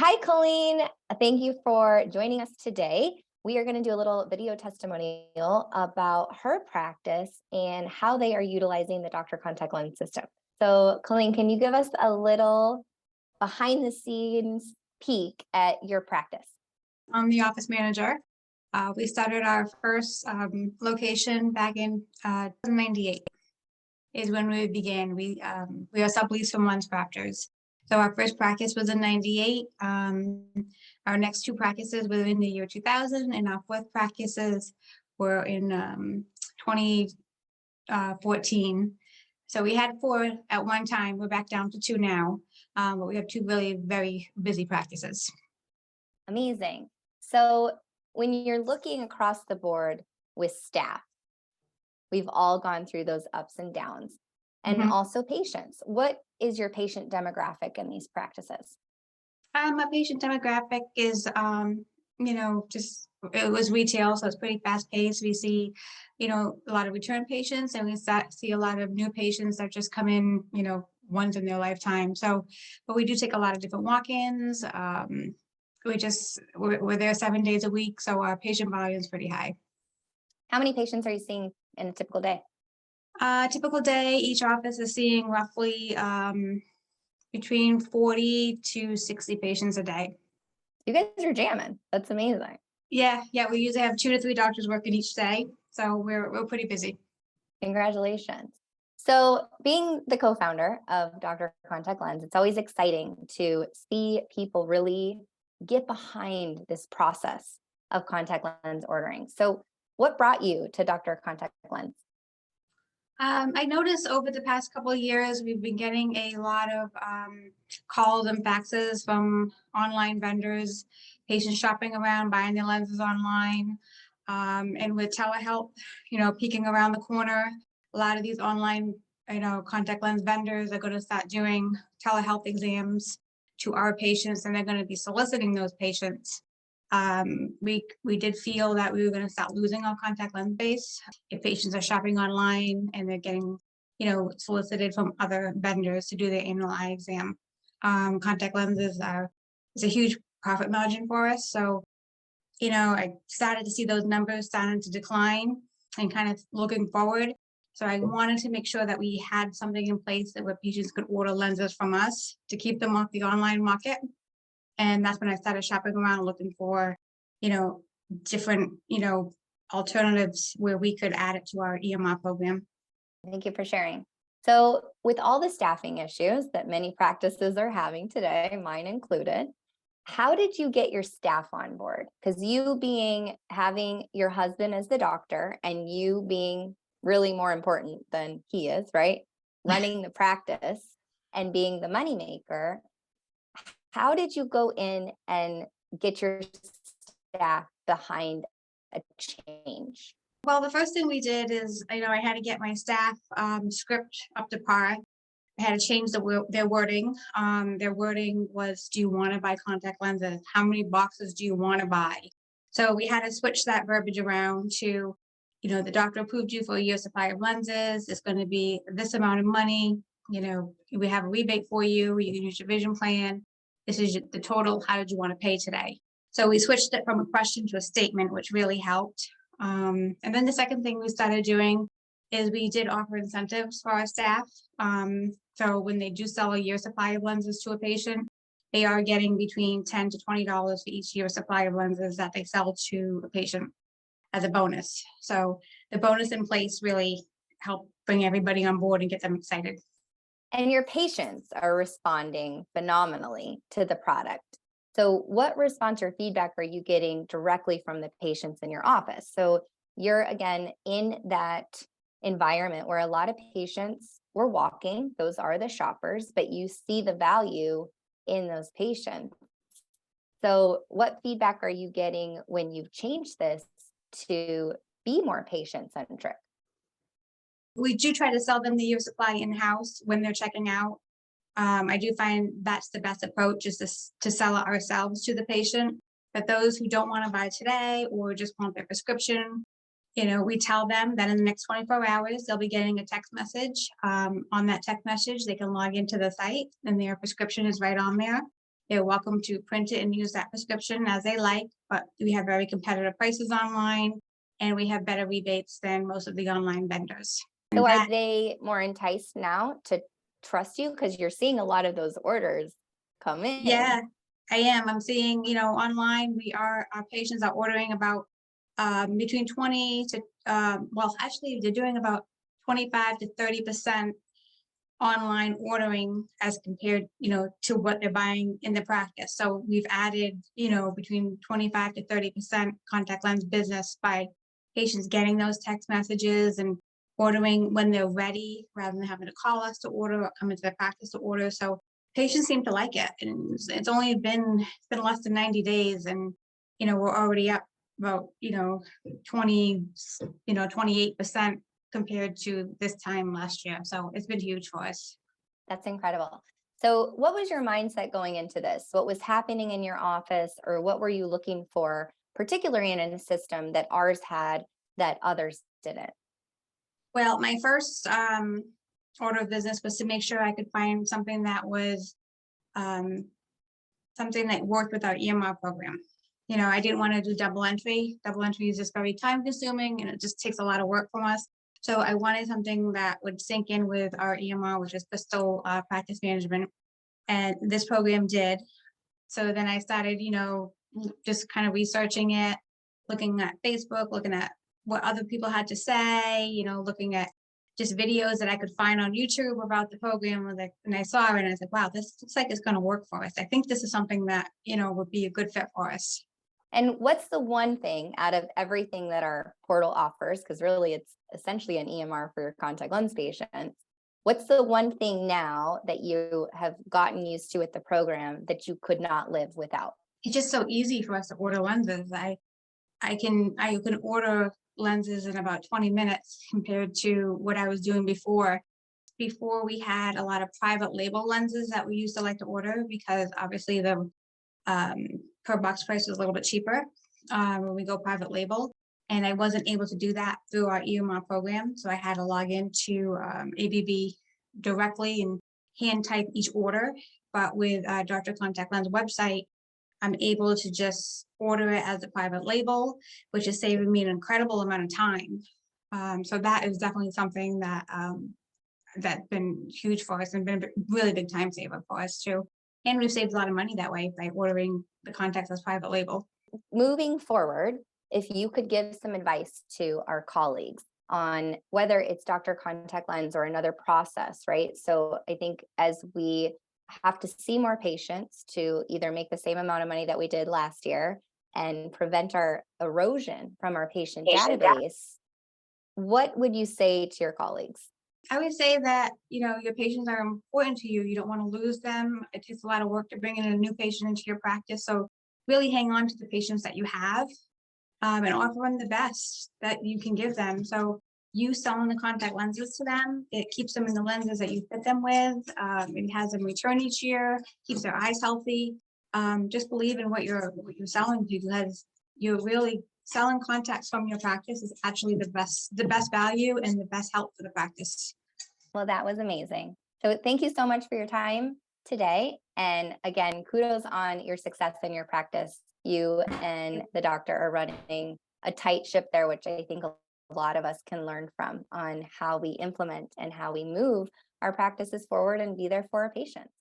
Hi, Coleen. Thank you for joining us today. We are going to do a little video testimonial about her practice and how they are utilizing the Dr.Contact lens system. So, Coleen, can you give us a little behind the scenes peek at your practice? I'm the office manager. We started our first location back in 1998 is when we began. We are subleased from Lens Crafters. So our first practice was in 98. Our next two practices were in the year 2000, and our fourth practices were in 2014. So we had four at one time. We're back down to two now, but we have two really very busy practices. Amazing. So when you're looking across the board with staff, we've all gone through those ups and downs, and also patients. What is your patient demographic in these practices? My patient demographic is, just it was retail, so it's pretty fast paced. We see, a lot of return patients, and we see a lot of new patients that just come in, once in their lifetime. So, but we do take a lot of different walk-ins. We're there 7 days a week, so our patient volume is pretty high. How many patients are you seeing in a typical day? Typical day, each office is seeing roughly between 40 to 60 patients a day. You guys are jamming. That's amazing. Yeah, we usually have 2 to 3 doctors working each day, so we're pretty busy. Congratulations. So being the co-founder of Dr.Contact Lens, it's always exciting to see people really get behind this process of contact lens ordering. So what brought you to Dr.Contact Lens? I noticed over the past couple of years, we've been getting a lot of calls and faxes from online vendors, patients shopping around, buying their lenses online. And with telehealth, peeking around the corner, a lot of these online, contact lens vendors are going to start doing telehealth exams to our patients, and they're going to be soliciting those patients. We did feel that we were going to start losing our contact lens base if patients are shopping online and they're getting, solicited from other vendors to do their annual eye exam. Contact lenses is a huge profit margin for us. So, I started to see those numbers starting to decline and kind of looking forward. So I wanted to make sure that we had something in place that where patients could order lenses from us to keep them off the online market. And that's when I started shopping around looking for, different, alternatives where we could add it to our EMR program. Thank you for sharing. So with all the staffing issues that many practices are having today, mine included, how did you get your staff on board? Because you having your husband as the doctor and you being really more important than he is, right? Running the practice and being the moneymaker. How did you go in and get your staff behind a change? Well, the first thing we did is, I had to get my staff script up to par. I had to change their wording. Their wording was, do you want to buy contact lenses? How many boxes do you want to buy? So we had to switch that verbiage around to, the doctor approved you for a year's supply of lenses. It's going to be this amount of money. We have a rebate for you. You can use your vision plan. This is the total. How did you want to pay today? So we switched it from a question to a statement, which really helped. And then the second thing we started doing is we did offer incentives for our staff. So when they do sell a year's supply of lenses to a patient, they are getting between $10 to $20 for each year's supply of lenses that they sell to a patient as a bonus. So the bonus in place really helped bring everybody on board and get them excited. And your patients are responding phenomenally to the product. So what response or feedback are you getting directly from the patients in your office? So you're, again, in that environment where a lot of patients were walking, those are the shoppers, but you see the value in those patients. So what feedback are you getting when you've changed this to be more patient-centric? We do try to sell them the year supply in-house when they're checking out. I do find that's the best approach, is to sell it ourselves to the patient. But those who don't want to buy today or just want their prescription, we tell them that in the next 24 hours, they'll be getting a text message. On that text message, they can log into the site and their prescription is right on there. They're welcome to print it and use that prescription as they like, but we have very competitive prices online, and we have better rebates than most of the online vendors. So And are that, they more enticed now to trust you? Because you're seeing a lot of those orders come yeah, in. I am. I'm seeing, online, our patients are ordering about between 20 to, well, actually, they're doing about 25 to 30% online ordering as compared, to what they're buying in the practice. So we've added, between 25 to 30% contact lens business by patients getting those text messages and ordering when they're ready rather than having to call us to order or come into the practice to order. So patients seem to like it. And it's only been less than 90 days, and we're already up about 20, 28% compared to this time last year. So it's been huge for us. That's incredible. So what was your mindset going into this? What was happening in your office, or what were you looking for, particularly in a system that ours had that others didn't? Well, my first order of business was to make sure I could find something that was um, something that worked with our EMR program. I didn't want to do double entry. Double entry is just very time consuming and it just takes a lot of work from us. So I wanted something that would sync in with our EMR, which is Bristol Practice Management. And this program did. So then I started, just kind of researching it, looking at Facebook, looking at what other people had to say, looking at just videos that I could find on YouTube about the program. And I saw it and I said, wow, this looks like it's going to work for us. I think this is something that, would be a good fit for us. And what's the one thing out of everything that our portal offers, because really it's essentially an EMR for your contact lens patients, what's the one thing now that you have gotten used to with the program that you could not live without? It's just so easy for us to order lenses. I can order lenses in about 20 minutes compared to what I was doing before. Before we had a lot of private label lenses that we used to like to order because obviously the per box price was a little bit cheaper when we go private label. And I wasn't able to do that through our EMR program. So I had to log into ABB directly and hand type each order. But with Dr.Contact Lens website, I'm able to just order it as a private label, which is saving me an incredible amount of time. So that is definitely something that's been huge for us and been a really big time saver for us too. And we've saved a lot of money that way by ordering the contacts as private label. Moving forward, if you could give some advice to our colleagues on whether it's Dr. Contact Lens or another process, right? So I think as we have to see more patients to either make the same amount of money that we did last year and prevent our erosion from our patient database, what would you say to your colleagues? I would say that, your patients are important to you. You don't want to lose them. It takes a lot of work to bring in a new patient into your practice. So really hang on to the patients that you have and offer them the best that you can give them. So you selling the contact lenses to them, it keeps them in the lenses that you fit them with. It has them return each year, keeps their eyes healthy. Just believe in what you're selling because you're really selling contacts from your practice is actually the best value and the best help for the practice. Well, that was amazing. So thank you so much for your time today. And again, kudos on your success in your practice. You and the doctor are running a tight ship there, which I think a lot of us can learn from on how we implement and how we move our practices forward and be there for our patients.